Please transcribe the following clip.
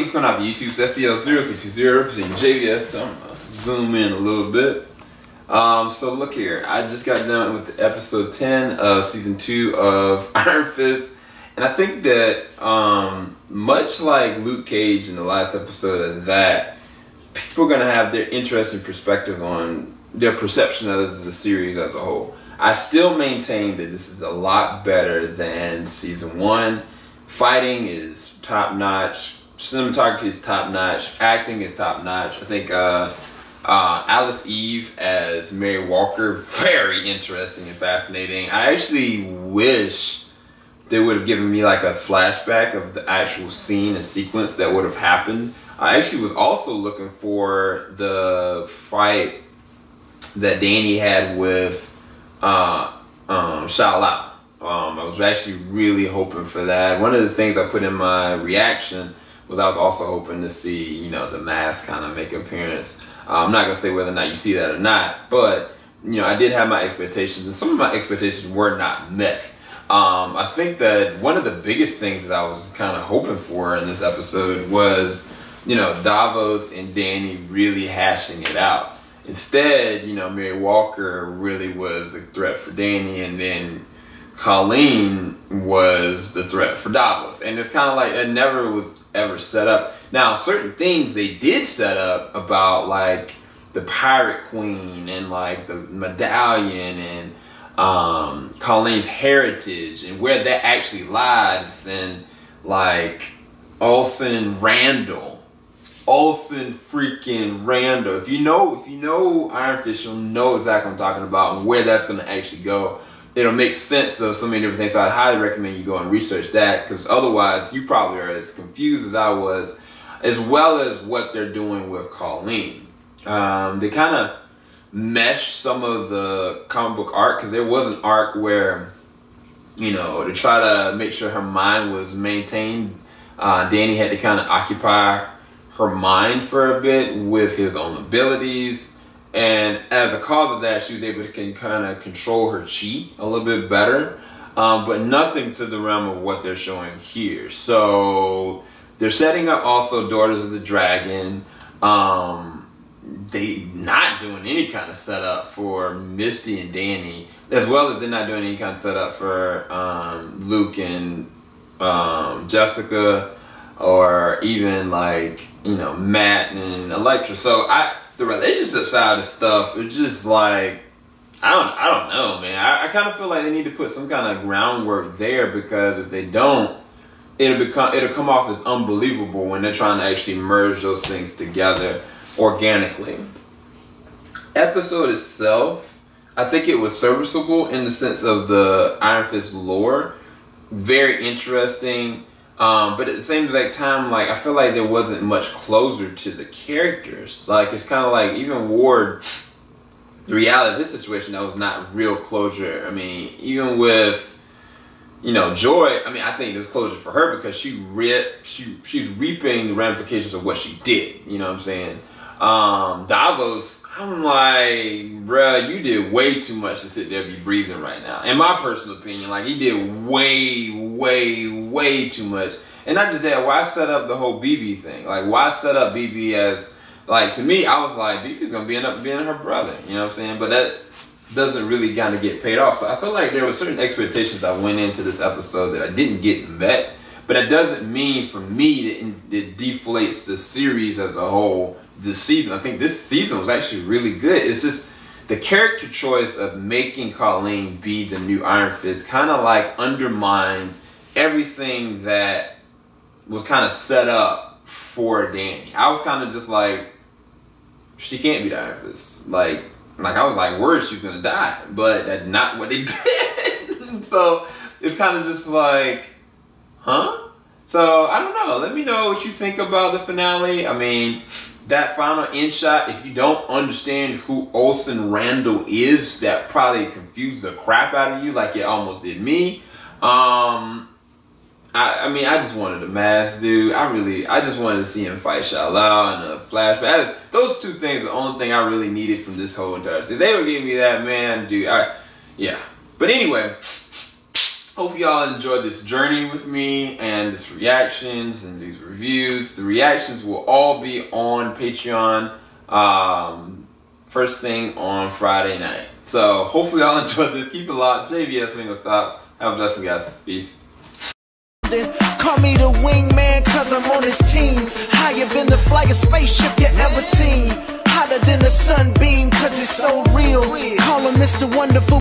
what's going on the YouTube? It's SEL0320 representing JVS. So I'm gonna zoom in a little bit. So look here, I just got done with episode 10 of season 2 of Iron Fist, and I think that much like Luke Cage in the last episode of that, people are gonna have their interesting perspective on their perception of the series as a whole. I still maintain that this is a lot better than season 1. Fighting is top notch. Cinematography is top notch. Acting is top notch. I think Alice Eve as Mary Walker, very interesting and fascinating. I actually wish they would have given me like a flashback of the actual scene and sequence that would have happened. I actually was also looking for the fight that Danny had with Shao Lao. I was actually really hoping for that. One of the things I put in my reaction was I was also hoping to see, you know, the mask kind of make an appearance. I'm not gonna say whether or not you see that or not, but you know, I did have my expectations, and some of my expectations were not met. I think that one of the biggest things that I was kind of hoping for in this episode was, you know, Davos and Danny really hashing it out. Instead, you know, Mary Walker really was a threat for Danny, and then Colleen was the threat for Davos. And it's kind of like it never was ever set up. Now, certain things they did set up about like the Pirate Queen and like the medallion and Colleen's heritage and where that actually lies, and like Olsen freaking Randall. If you know Iron Fist, you'll know exactly what I'm talking about and where that's gonna actually go. It'll make sense of so many different things. So I'd highly recommend you go and research that, because otherwise you probably are as confused as I was, as well as what they're doing with Colleen. They kind of mesh some of the comic book arc, because there was an arc where, you know, to try to make sure her mind was maintained, Danny had to kind of occupy her mind for a bit with his own abilities. And as a cause of that, she was able to kind of control her chi a little bit better, but nothing to the realm of what they're showing here. So they're setting up also Daughters of the Dragon. They not doing any kind of setup for Misty and Danny, as well as they're not doing any kind of setup for Luke and Jessica, or even like, you know, Matt and Elektra. So the relationship side of stuff, it's just like, I don't know, man. I kind of feel like they need to put some kind of groundwork there, because if they don't, it'll come off as unbelievable when they're trying to actually merge those things together organically. Episode itself, I think it was serviceable in the sense of the Iron Fist lore. Very interesting. But at the same exact time, like, I feel like there wasn't much closure to the characters. Like, it's kind of like, even Ward, the reality of this situation, that was not real closure. I mean, even with, you know, Joy, I mean, I think there's closure for her, because she's reaping the ramifications of what she did. You know what I'm saying? Davos, I'm like, bruh, you did way too much to sit there and be breathing right now. In my personal opinion, like, he did way too much. And not just that, why set up the whole BB thing? Like, why set up BB as, like, to me, I was like, BB's gonna end up being her brother. You know what I'm saying? But that doesn't really kind of get paid off. So I feel like there were certain expectations that went into this episode that I didn't get met. But that doesn't mean, for me, that it deflates the series as a whole. This season, I think this season was actually really good. It's just the character choice of making Colleen be the new Iron Fist kind of like undermines everything that was kind of set up for Danny. I was kind of just like, she can't be the Iron Fist. Like I was like, worried she was gonna die, but that's not what they did. So it's kind of just like, huh? So I don't know. Let me know what you think about the finale. I mean, that final end shot, if you don't understand who Olsen Randall is, that probably confused the crap out of you like it almost did me. I mean, I just wanted a mask, dude. I just wanted to see him fight Shao Lao and a flashback. Those two things are the only thing I really needed from this whole entire series. If they would give me that, man, dude, yeah. But anyway, Hope y'all enjoyed this journey with me and this reactions and these reviews. The reactions will all be on Patreon first thing on Friday night. So hopefully y'all enjoyed this. Keep it locked. JVS, we ain't gonna stop. Have a blessed one, guys. Peace. Call me the wingman, cause I'm on this team. Higher than the flyest spaceship you ever seen. Hotter than the sunbeam, cause it's so real. Call him Mr. Wonderful.